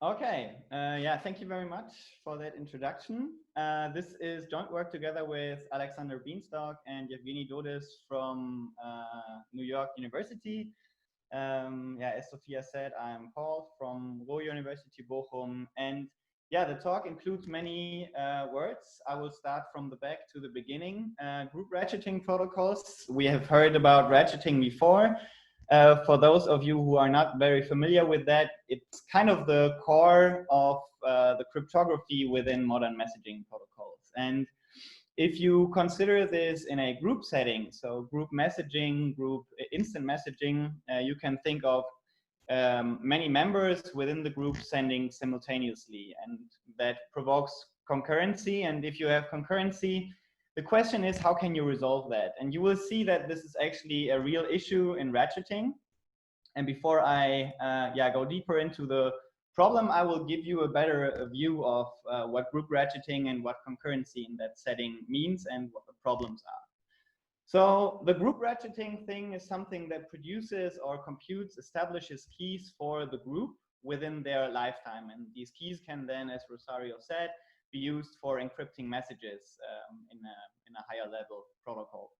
Okay, yeah, thank you very much for that introduction. This is joint work together with Alexander Bienstock and Yevgeny Dodis from New York University. Yeah, as Sophia said, I'm Paul from Ruhr University Bochum, and yeah, the talk includes many words. I will start from the back to the beginning. Group ratcheting protocols. We have heard about ratcheting before. For those of you who are not very familiar with that, it's kind of the core of the cryptography within modern messaging protocols. And if you consider this in a group setting, so group messaging, group instant messaging, you can think of many members within the group sending simultaneously, and that provokes concurrency. And if you have concurrency, the question is, how can you resolve that? And you will see that this is actually a real issue in ratcheting. And before I go deeper into the problem, I will give you a better view of what group ratcheting and what concurrency in that setting means and what the problems are. So the group ratcheting thing is something that produces or computes, establishes keys for the group within their lifetime. And these keys can then, as Rosario said, be used for encrypting messages in a higher level protocol.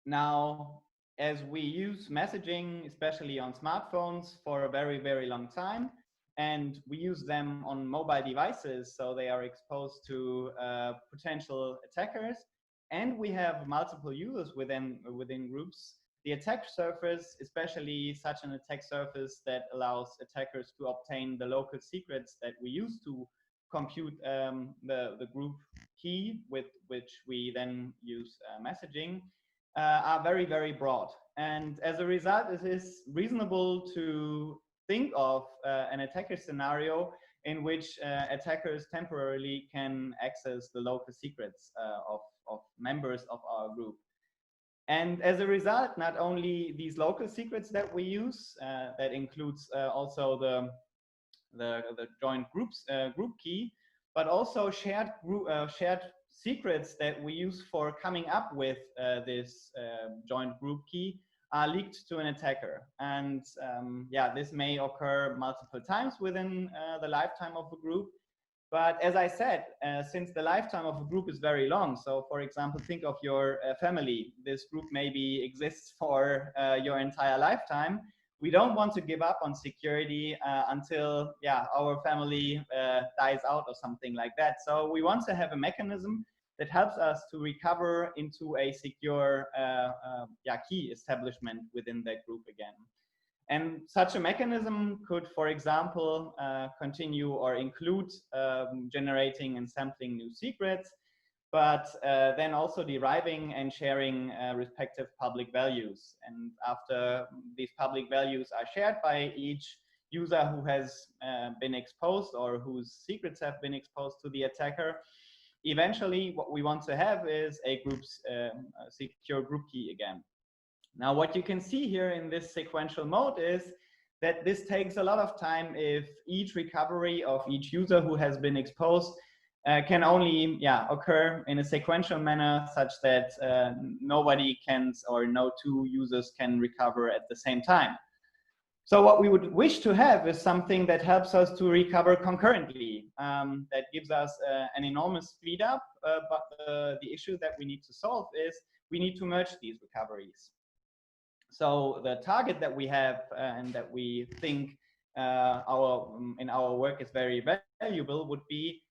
Now, as we use messaging, especially on smartphones, for a very, very long time, and we use them on mobile devices, so they are exposed to potential attackers, and we have multiple users within groups, the attack surface, especially such an attack surface that allows attackers to obtain the local secrets that we use to compute the group key with which we then use messaging, are very, very broad. And as a result, it is reasonable to think of an attacker scenario in which attackers temporarily can access the local secrets of members of our group. And as a result, not only these local secrets that we use, that includes also the joint group key, but also shared secrets that we use for coming up with this joint group key are leaked to an attacker. And yeah, this may occur multiple times within the lifetime of a group. But as I said, since the lifetime of a group is very long, so for example, think of your family. This group maybe exists for your entire lifetime. We don't want to give up on security until our family dies out or something like that. So we want to have a mechanism that helps us to recover into a secure key establishment within that group again. And such a mechanism could, for example, continue or include generating and sampling new secrets, but then also deriving and sharing respective public values. And after these public values are shared by each user who has been exposed or whose secrets have been exposed to the attacker, eventually what we want to have is a group's secure group key again. Now, what you can see here in this sequential mode is that this takes a lot of time if each recovery of each user who has been exposed can only occur in a sequential manner such that nobody can, or no two users can recover at the same time. So what we would wish to have is something that helps us to recover concurrently, that gives us an enormous speed up, but the issue that we need to solve is we need to merge these recoveries. So the target that we have and that we think in our work is very valuable would be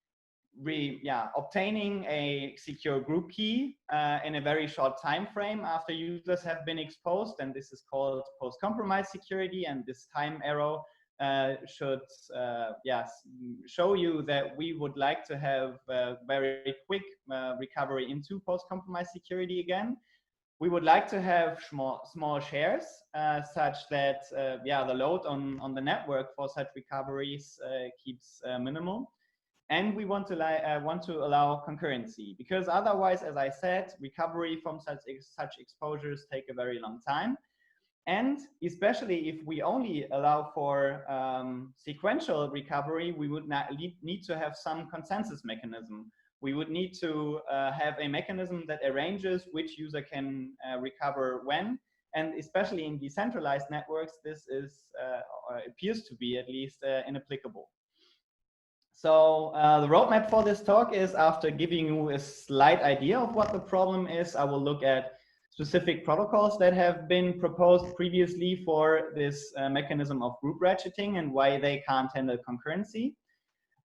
obtaining a secure group key in a very short time frame after users have been exposed, and this is called post-compromise security. And this time arrow should show you that we would like to have a very quick recovery into post-compromise security again. We would like to have small shares such that the load on the network for such recoveries keeps minimal. And we want to allow concurrency, because otherwise, as I said, recovery from such exposures take a very long time. And especially if we only allow for sequential recovery, we would need to have some consensus mechanism. We would need to have a mechanism that arranges which user can recover when, And especially in decentralized networks, this is, or appears to be at least, inapplicable. So the roadmap for this talk is, after giving you a slight idea of what the problem is, I will look at specific protocols that have been proposed previously for this mechanism of group ratcheting and why they can't handle concurrency.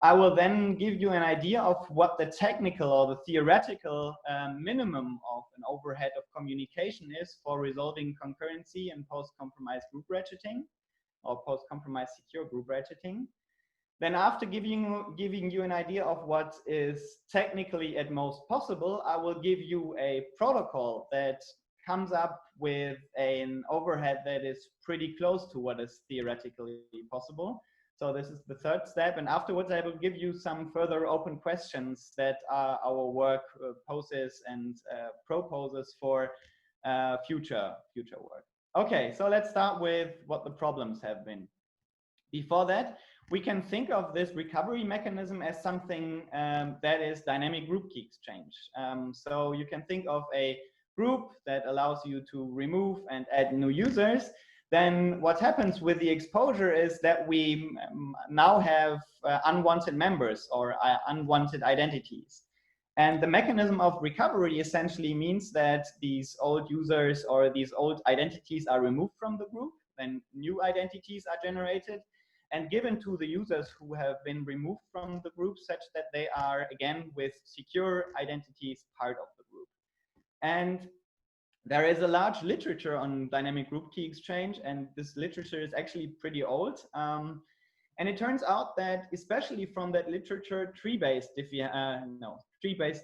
I will then give you an idea of what the technical or the theoretical minimum of an overhead of communication is for resolving concurrency and post-compromise group ratcheting, or post-compromise secure group ratcheting. Then, after giving you an idea of what is technically at most possible, I will give you a protocol that comes up with an overhead that is pretty close to what is theoretically possible. So this is the third step, and afterwards I will give you some further open questions that our work poses and proposes for future work. Okay, so let's start with what the problems have been. Before that, we can think of this recovery mechanism as something that is dynamic group key exchange. So you can think of a group that allows you to remove and add new users. Then what happens with the exposure is that we now have unwanted members or unwanted identities. And the mechanism of recovery essentially means that these old users or these old identities are removed from the group, then new identities are generated and given to the users who have been removed from the group, such that they are, again, with secure identities, part of the group. And there is a large literature on dynamic group key exchange, and this literature is actually pretty old. And it turns out that, especially from that literature, tree-based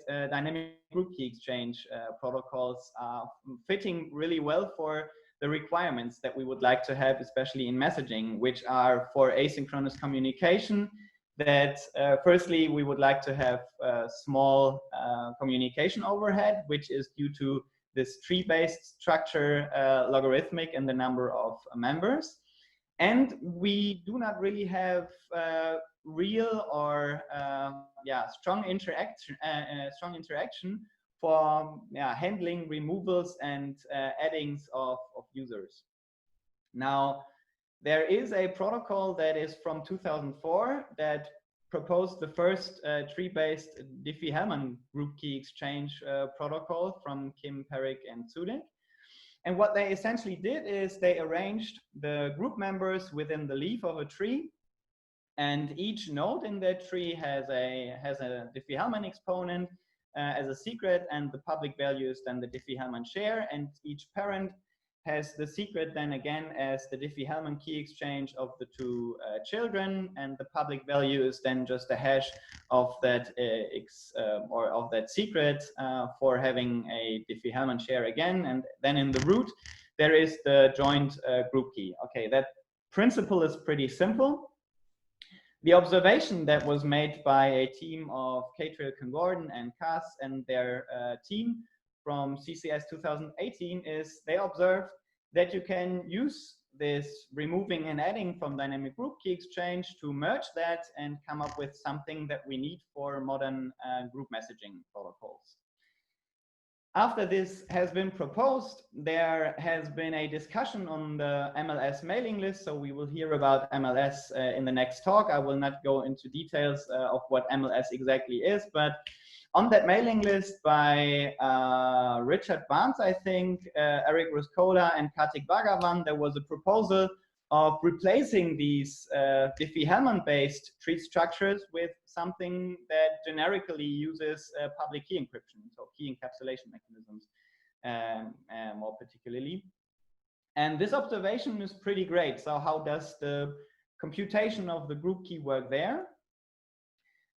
dynamic group key exchange protocols are fitting really well for the requirements that we would like to have, especially in messaging, which are for asynchronous communication. That firstly, we would like to have a small communication overhead, which is due to this tree-based structure, logarithmic in the number of members. And we do not really have real or strong interaction for handling removals and addings of users. Now, there is a protocol that is from 2004 that proposed the first tree-based Diffie-Hellman group key exchange protocol from Kim, Perrick, and Zudek. And what they essentially did is they arranged the group members within the leaf of a tree, and each node in that tree has a Diffie-Hellman exponent as a secret, and the public value is then the Diffie-Hellman share, and each parent has the secret then again as the Diffie-Hellman key exchange of the two children, and the public value is then just a hash of that of that secret for having a Diffie-Hellman share again, and then in the root there is the joint group key. Okay, that principle is pretty simple. The observation that was made by a team of Catriel, Gordon, and Cass and their team from CCS 2018 is they observed that you can use this removing and adding from dynamic group key exchange to merge that and come up with something that we need for modern group messaging protocols. After this has been proposed, there has been a discussion on the MLS mailing list, so we will hear about MLS in the next talk. I will not go into details of what MLS exactly is, but on that mailing list by Richard Barnes, I think, Eric Rösler and Kartik Bhagavan, there was a proposal of replacing these Diffie-Hellman-based tree structures with something that generically uses public key encryption, so key encapsulation mechanisms more particularly. And this observation is pretty great. So how does the computation of the group key work there?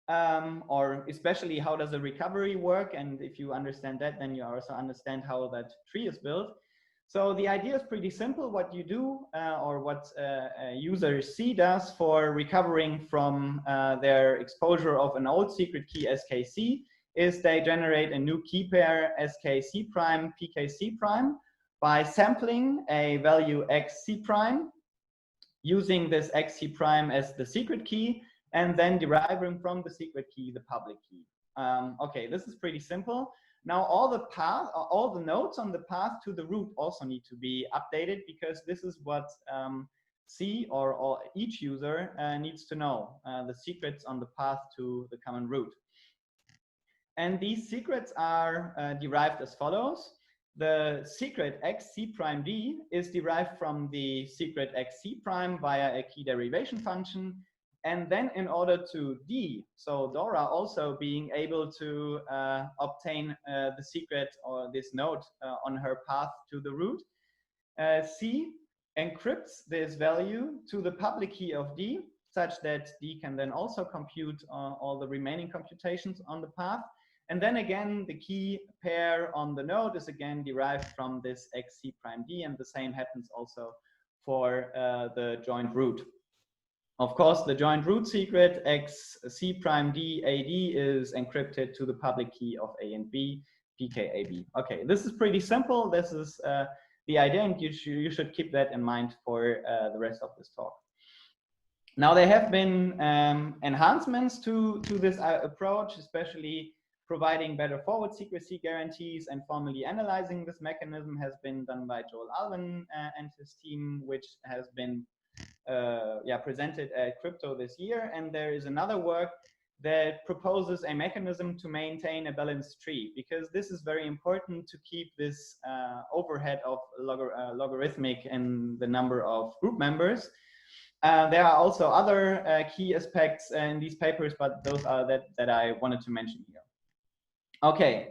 Or especially how does the recovery work? And if you understand that, then you also understand how that tree is built. So the idea is pretty simple. What you do, or what user C does for recovering from their exposure of an old secret key SKC, is they generate a new key pair SKC prime PKC prime by sampling a value XC prime, using this XC prime as the secret key, and then deriving from the secret key the public key. Okay, this is pretty simple. Now all the nodes on the path to the root also need to be updated, because this is what C or each user needs to know, the secrets on the path to the common root. And these secrets are derived as follows. The secret xc prime d is derived from the secret xc prime via a key derivation function. And then in order to D, so Dora also being able to obtain the secret or this node on her path to the root, C encrypts this value to the public key of D, such that D can then also compute all the remaining computations on the path. And then again, the key pair on the node is again derived from this xc prime D, and the same happens also for the joint root. Of course, the joint root secret xc prime d ad is encrypted to the public key of A and B, pkab. Okay, this is pretty simple. This is the idea, and you should keep that in mind for the rest of this talk. Now, there have been enhancements to this approach, especially providing better forward secrecy guarantees, and formally analyzing this mechanism has been done by Joel Alvin and his team, which has been presented at Crypto this year. And there is another work that proposes a mechanism to maintain a balanced tree, because this is very important to keep this overhead of logarithmic in the number of group members. There are also other key aspects in these papers, but those are that I wanted to mention here. Okay.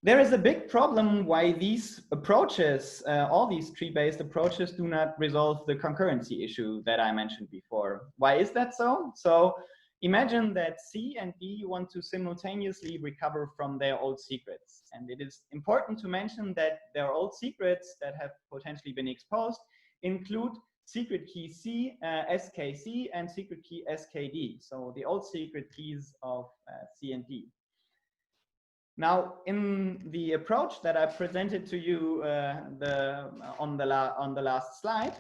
There is a big problem why these approaches, all these tree-based approaches, do not resolve the concurrency issue that I mentioned before. Why is that so? So imagine that C and D want to simultaneously recover from their old secrets. And it is important to mention that their old secrets that have potentially been exposed include secret key C, SKC, and secret key SKD. So the old secret keys of C and D. Now, in the approach that I presented to you on the last slide,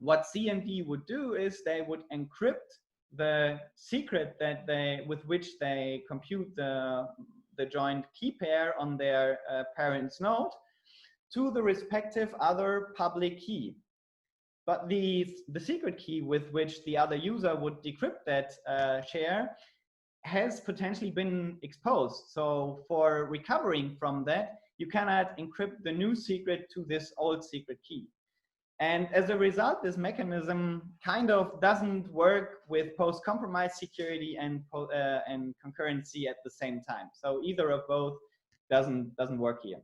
what C and D would do is they would encrypt the secret that with which they compute the joint key pair on their parent's node to the respective other public key. But the secret key with which the other user would decrypt that share has potentially been exposed. So for recovering from that, you cannot encrypt the new secret to this old secret key. And as a result, this mechanism kind of doesn't work with post-compromise security and concurrency at the same time. So either of both doesn't work here.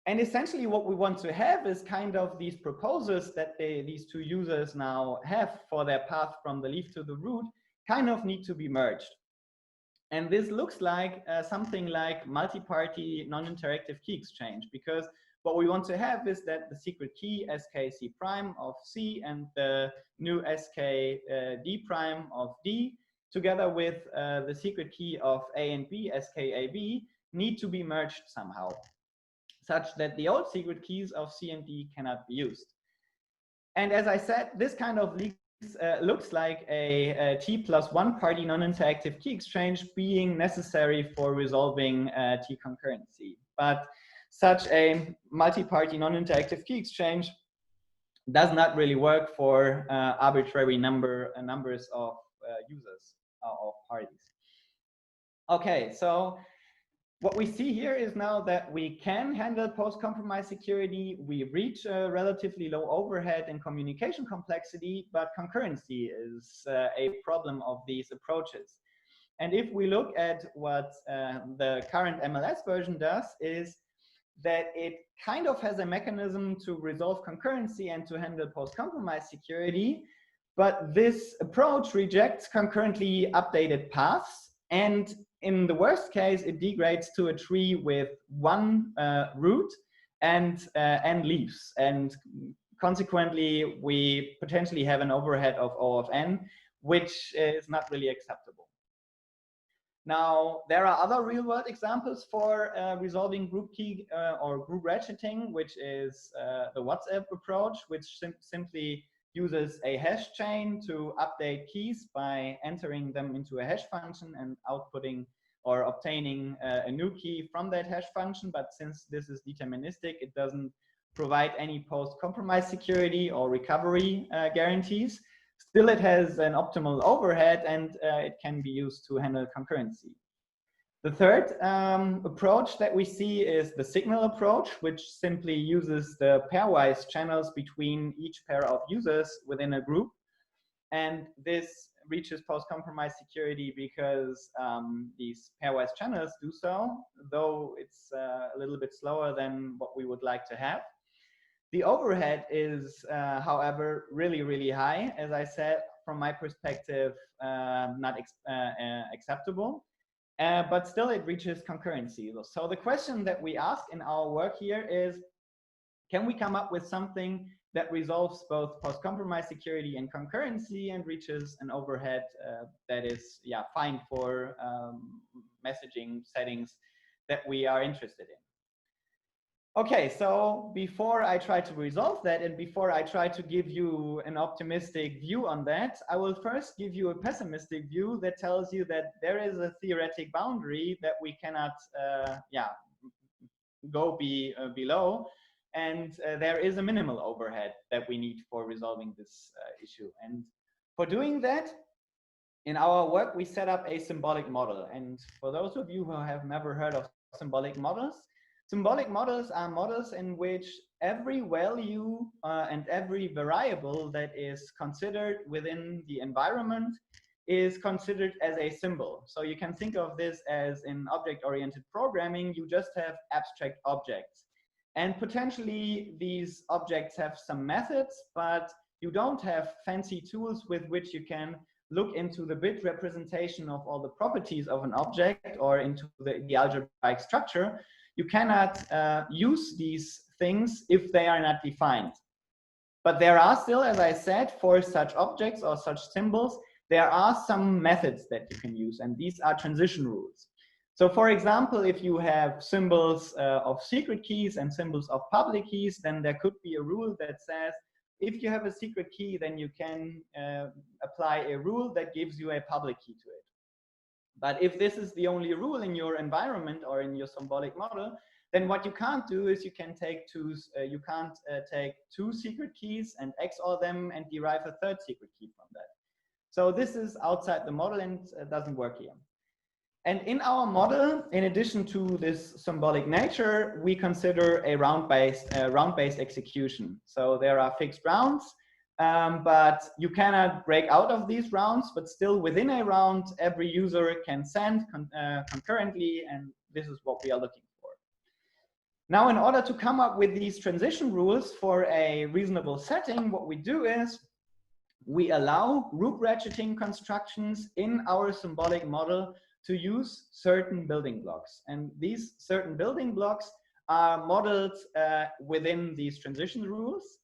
And essentially what we want to have is kind of these proposals that these two users now have for their path from the leaf to the root kind of need to be merged. And this looks like something like multi-party non-interactive key exchange, because what we want to have is that the secret key SKC prime of C and the new SKD prime of D, together with the secret key of A and B, SKAB, need to be merged somehow, such that the old secret keys of C and D cannot be used. And as I said, this kind of looks like a T+1 party non-interactive key exchange being necessary for resolving T concurrency. But such a multi-party non-interactive key exchange does not really work for arbitrary numbers of users of parties. Okay, so what we see here is now that we can handle post-compromise security. We reach a relatively low overhead and communication complexity, but concurrency is a problem of these approaches. And if we look at what the current MLS version does, is that it kind of has a mechanism to resolve concurrency and to handle post-compromise security, but this approach rejects concurrently updated paths. And in the worst case, it degrades to a tree with one root and leaves. And consequently, we potentially have an overhead of O of n, which is not really acceptable. Now, there are other real-world examples for resolving group key or group ratcheting, which is the WhatsApp approach, which simply uses a hash chain to update keys by entering them into a hash function and outputting or obtaining a new key from that hash function. But since this is deterministic, it doesn't provide any post-compromise security or recovery guarantees. Still, it has an optimal overhead, and it can be used to handle concurrency. The third approach that we see is the signal approach, which simply uses the pairwise channels between each pair of users within a group. And this reaches post-compromise security because these pairwise channels do so, though it's a little bit slower than what we would like to have. The overhead is, however, really, really high. As I said, from my perspective, not acceptable. But still it reaches concurrency. So the question that we ask in our work here is, can we come up with something that resolves both post-compromise security and concurrency and reaches an overhead that is fine for messaging settings that we are interested in? Okay, so before I try to resolve that and before I try to give you an optimistic view on that, I will first give you a pessimistic view that tells you that there is a theoretic boundary that we cannot go below, and there is a minimal overhead that we need for resolving this issue. And for doing that, in our work, we set up a symbolic model. And for those of you who have never heard of symbolic models are models in which every value and every variable that is considered within the environment is considered as a symbol. So you can think of this as in object-oriented programming, you just have abstract objects. And potentially these objects have some methods, but you don't have fancy tools with which you can look into the bit representation of all the properties of an object or into the algebraic structure. You cannot use these things if they are not defined. But there are still, as I said, for such objects or such symbols, there are some methods that you can use, and these are transition rules. So for example, if you have symbols of secret keys and symbols of public keys, then there could be a rule that says, if you have a secret key, then you can apply a rule that gives you a public key to it. But if this is the only rule in your environment or in your symbolic model, then what you can't do is you can't take two secret keys and XOR them and derive a third secret key from that. So this is outside the model and doesn't work here. And in our model, in addition to this symbolic nature, we consider a round-based execution. So there are fixed rounds. But you cannot break out of these rounds, but still within a round, every user can send concurrently, and this is what we are looking for. Now, in order to come up with these transition rules for a reasonable setting, what we do is we allow group ratcheting constructions in our symbolic model to use certain building blocks. And these certain building blocks are modeled within these transition rules.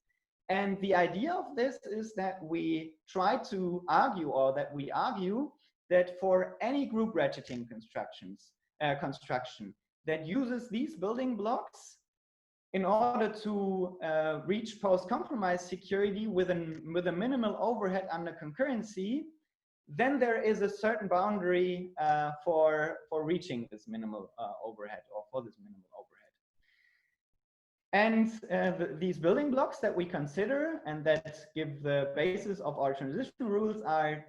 And the idea of this is that we try to argue, or that we argue, that for any group ratcheting construction that uses these building blocks in order to reach post-compromise security with a minimal overhead under concurrency, then there is a certain boundary for reaching this minimal overhead, or for this minimal overhead. And these building blocks that we consider and that give the basis of our transition rules are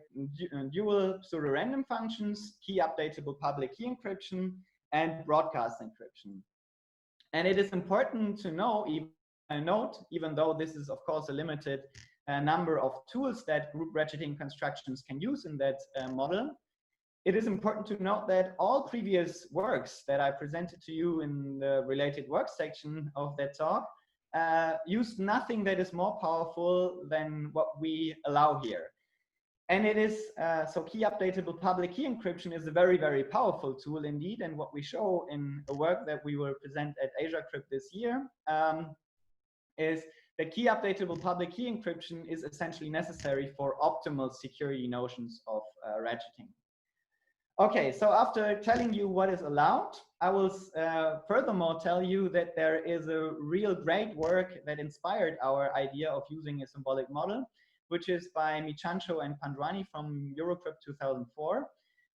dual pseudorandom functions, key updatable public key encryption, and broadcast encryption. And it is important to note, even though this is of course a limited number of tools that group ratcheting constructions can use in that model, it is important to note that all previous works that I presented to you in the related work section of that talk used nothing that is more powerful than what we allow here. And it is, so key updatable public key encryption is a very, very powerful tool indeed. And what we show in a work that we will present at AsiaCrypt this year is that key updatable public key encryption is essentially necessary for optimal security notions of ratcheting. Okay, so after telling you what is allowed, I will furthermore tell you that there is a real great work that inspired our idea of using a symbolic model. which is by Michancho and Pandwani from Eurocrypt 2004,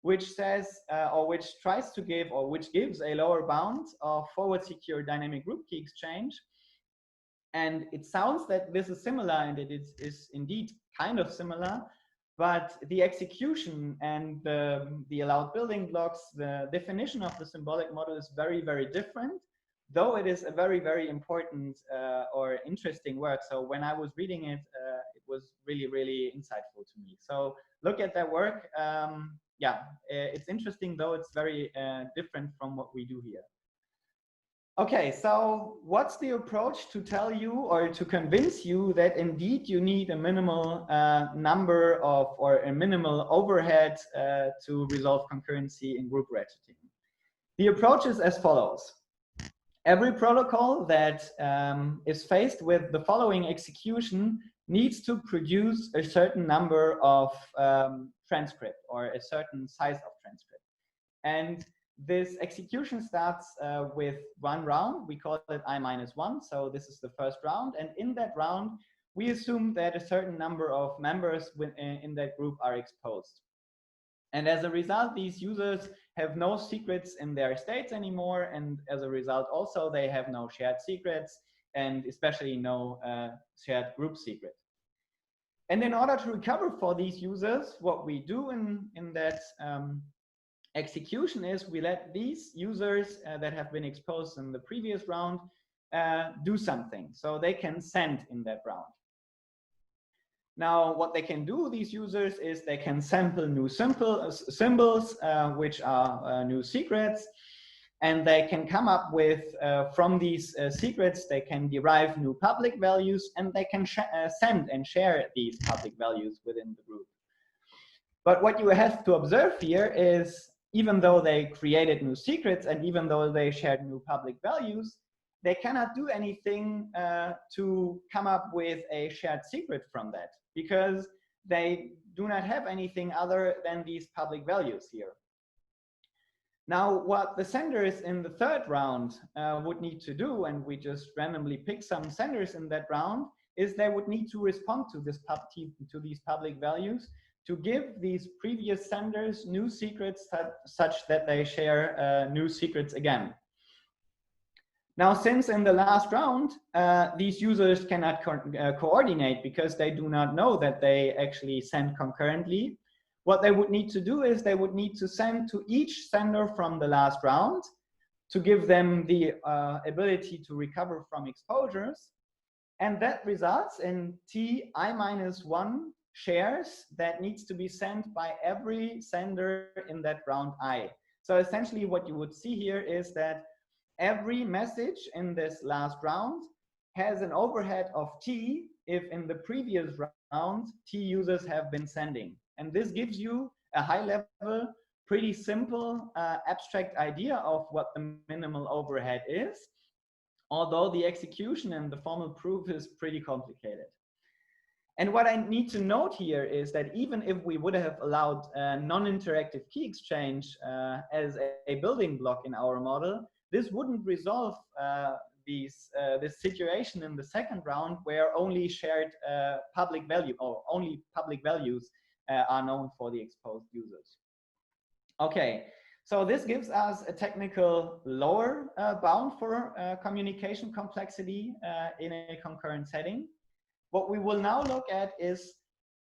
which says, or which tries to give, or which gives a lower bound of forward secure dynamic group key exchange. And it sounds that this is similar, and it is indeed kind of similar, but the execution and the allowed building blocks, the definition of the symbolic model is very, very different, though it is a very, very important or interesting work. So when I was reading it, it was really, really insightful to me. So look at that work. Yeah, it's interesting, though it's very different from what we do here. Okay, so what's the approach to tell you or to convince you that indeed you need a minimal number of, or a minimal overhead to resolve concurrency in group ratcheting? The approach is as follows. Every protocol that is faced with the following execution needs to produce a certain number of transcript, or a certain size of transcript. And this execution starts with one round. We call it I-1. So this is the first round. And in that round, we assume that a certain number of members in that group are exposed. And as a result, these users have no secrets in their states anymore. And as a result, also, they have no shared secrets, and especially no shared group secret. And in order to recover for these users, what we do in that execution is we let these users that have been exposed in the previous round do something. So they can send in that round. Now, what they can do, these users, is they can sample new symbols, which are new secrets, and they can come up with, from these secrets, they can derive new public values, and they can send and share these public values within the group. But what you have to observe here is, even though they created new secrets and even though they shared new public values, they cannot do anything to come up with a shared secret from that, because they do not have anything other than these public values here. Now, what the senders in the third round would need to do, and we just randomly pick some senders in that round, is they would need to respond to these public values to give these previous senders new secrets such that they share new secrets again. Now, since in the last round, these users cannot coordinate because they do not know that they actually send concurrently, what they would need to do is they would need to send to each sender from the last round to give them the ability to recover from exposures. And that results in Ti-1 shares that needs to be sent by every sender in that round I. So essentially what you would see here is that every message in this last round has an overhead of T if in the previous round T users have been sending. And this gives you a high level, pretty simple abstract idea of what the minimal overhead is, although the execution and the formal proof is pretty complicated. And what I need to note here is that even if we would have allowed non-interactive key exchange as a building block in our model, this wouldn't resolve this situation in the second round where only shared public value, or only public values are known for the exposed users. Okay, so this gives us a technical lower bound for communication complexity in a concurrent setting. What we will now look at is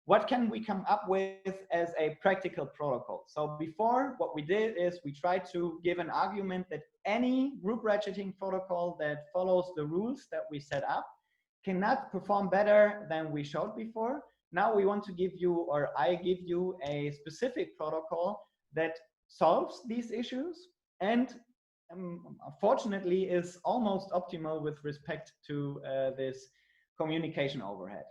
what can we come up with as a practical protocol. So before, what we did is we tried to give an argument that any group ratcheting protocol that follows the rules that we set up cannot perform better than we showed before. Now we want to give you, or I give you, a specific protocol that solves these issues and fortunately is almost optimal with respect to this communication overhead.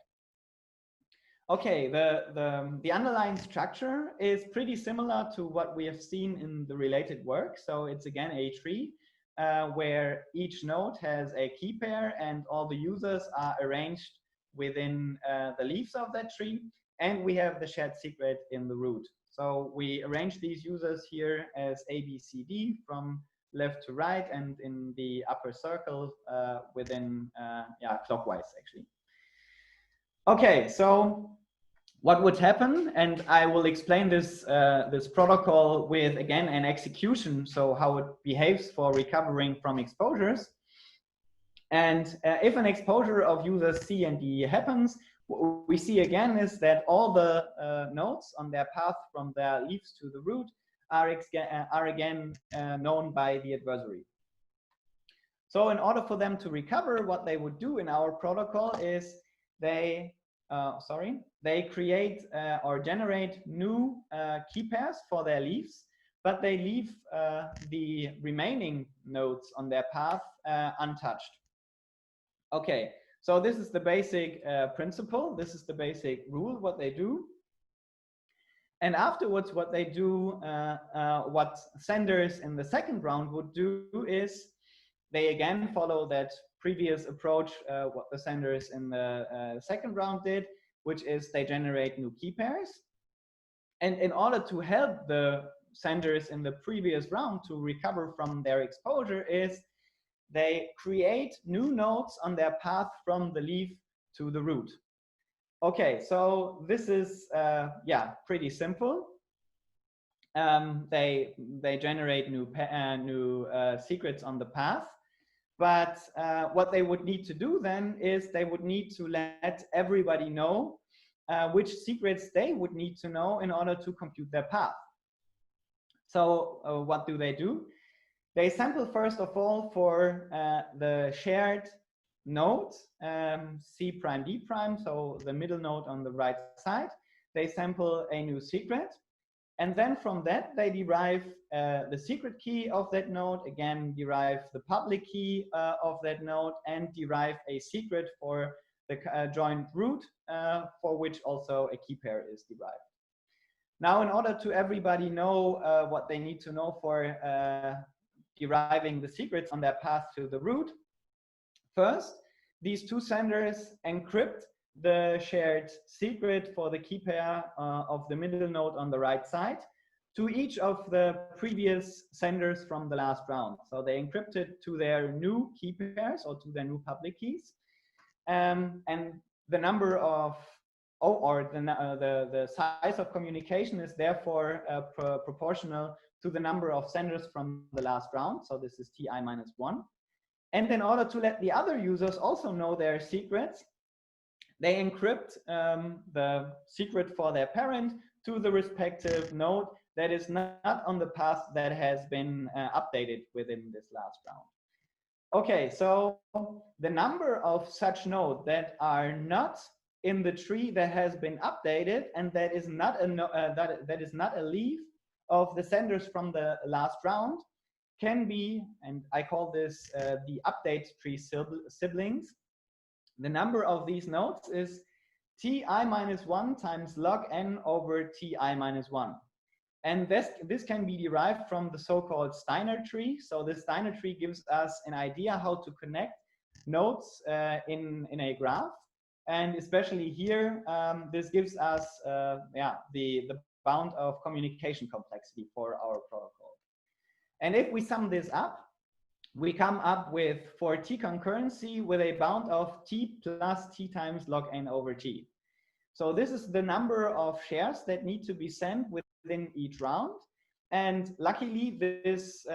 Okay, the underlying structure is pretty similar to what we have seen in the related work. So it's again a tree where each node has a key pair and all the users are arranged within the leaves of that tree, and we have the shared secret in the root. So we arrange these users here as A, B, C, D from left to right, and in the upper circle within, yeah, clockwise actually. Okay, so what would happen, and I will explain this, this protocol with, again, an execution, so how it behaves for recovering from exposures. And if an exposure of users C and D happens, what we see again is that all the nodes on their path from their leaves to the root are again known by the adversary. So in order for them to recover, what they would do in our protocol is they create or generate new key pairs for their leaves, but they leave the remaining nodes on their path untouched. Okay, so this is the basic principle. This is the basic rule, what they do. And afterwards, what they do, what senders in the second round would do is they again follow that previous approach, what the senders in the second round did, which is they generate new key pairs. And in order to help the senders in the previous round to recover from their exposure is they create new nodes on their path from the leaf to the root. Okay, so this is yeah, pretty simple. They generate new secrets on the path, but what they would need to do then is they would need to let everybody know which secrets they would need to know in order to compute their path. So what do? They sample first of all for the shared node, C prime D prime, so the middle node on the right side. They sample a new secret. And then from that, they derive the secret key of that node, again, derive the public key of that node, and derive a secret for the joint root, for which also a key pair is derived. Now, in order to everybody know what they need to know for deriving the secrets on their path to the root, first, these two senders encrypt the shared secret for the key pair of the middle node on the right side to each of the previous senders from the last round. So they encrypt it to their new key pairs or to their new public keys. And the number of, the size of communication is therefore proportional to the number of senders from the last round. So this is TI minus 1. And in order to let the other users also know their secrets, they encrypt the secret for their parent to the respective node that is not on the path that has been updated within this last round. Okay, so the number of such nodes that are not in the tree that has been updated and that is not a that is not a leaf of the senders from the last round can be, and I call this the update tree siblings. The number of these nodes is ti minus 1 times log n over ti minus 1. And this can be derived from the so-called Steiner tree. So the Steiner tree gives us an idea how to connect nodes in a graph. And especially here, this gives us the bound of communication complexity for our protocol. And if we sum this up, we come up with, for T concurrency, with a bound of T plus T times log n over T. So this is the number of shares that need to be sent within each round. And luckily, this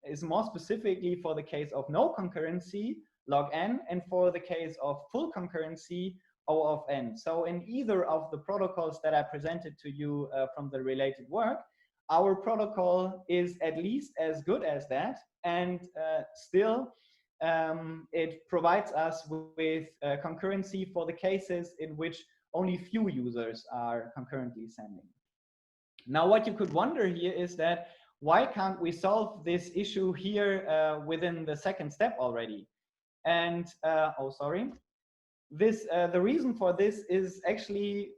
is more specifically for the case of no concurrency, log n, and for the case of full concurrency, O of n. So in either of the protocols that I presented to you from the related work, our protocol is at least as good as that, and still it provides us with concurrency for the cases in which only few users are concurrently sending. Now, what you could wonder here is that why can't we solve this issue here within the second step already? And the reason for this is actually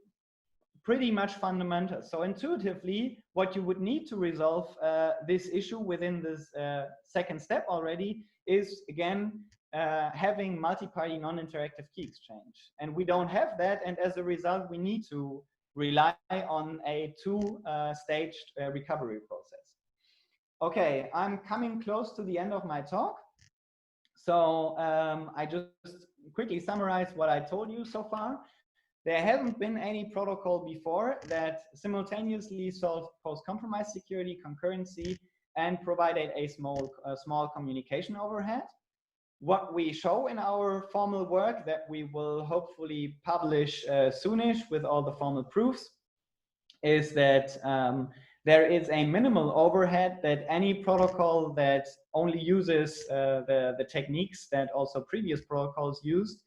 pretty much fundamental. So intuitively, what you would need to resolve this issue within this second step already is, again, having multi-party non-interactive key exchange. And we don't have that, and as a result, we need to rely on a two-staged recovery process. Okay, I'm coming close to the end of my talk. So I just quickly summarize what I told you so far. there hasn't been any protocol before that simultaneously solved post-compromise security, concurrency, and provided a small communication overhead. What we show in our formal work that we will hopefully publish soonish with all the formal proofs is that there is a minimal overhead, that any protocol that only uses the techniques that also previous protocols used,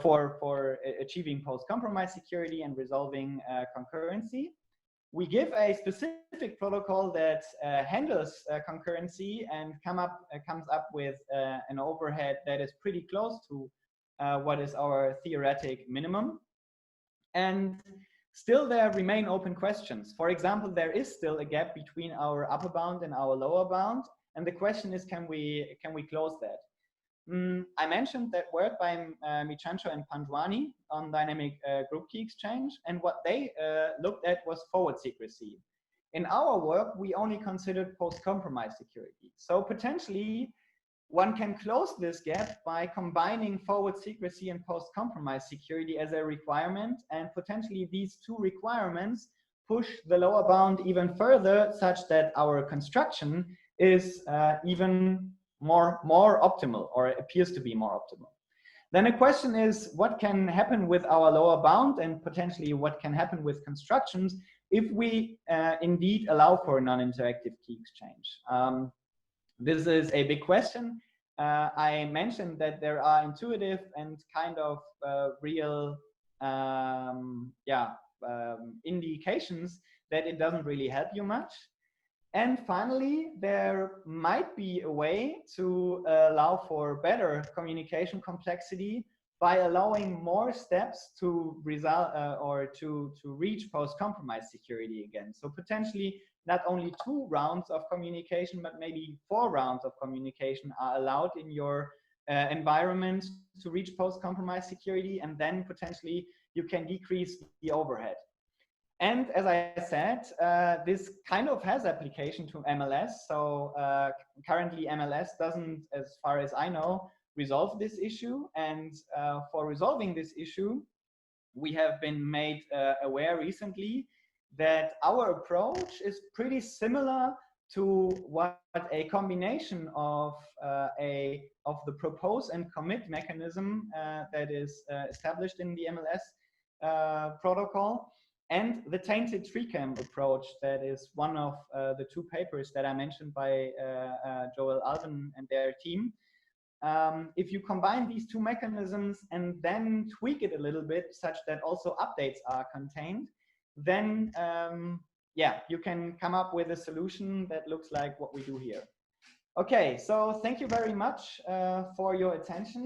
for achieving post-compromise security and resolving concurrency. We give a specific protocol that handles concurrency and comes up with an overhead that is pretty close to what is our theoretic minimum. And still there remain open questions. For example, there is still a gap between our upper bound and our lower bound. And the question is, can we close that? I mentioned that work by Michancho and Pandwani on dynamic group key exchange, and what they looked at was forward secrecy. In our work, we only considered post-compromise security. So potentially, one can close this gap by combining forward secrecy and post-compromise security as a requirement, and potentially these two requirements push the lower bound even further, such that our construction is even more optimal, or appears to be more optimal. Then the question is, what can happen with our lower bound, and potentially what can happen with constructions if we indeed allow for non-interactive key exchange? This is a big question. I mentioned that there are intuitive and kind of real indications that it doesn't really help you much. And finally, there might be a way to allow for better communication complexity by allowing more steps to result or to reach post-compromise security again. So potentially not only 2 rounds of communication, but maybe 4 rounds of communication are allowed in your environment to reach post-compromise security, and then potentially you can decrease the overhead. And as I said, this kind of has application to MLS. So currently MLS doesn't, as far as I know, resolve this issue. And for resolving this issue, we have been made aware recently that our approach is pretty similar to what a combination of the propose and commit mechanism that is established in the MLS protocol, and the tainted tree-cam approach that is one of the 2 papers that I mentioned by Joel Alvin and their team. If you combine these 2 mechanisms and then tweak it a little bit such that also updates are contained, then you can come up with a solution that looks like what we do here. Okay, so thank you very much for your attention.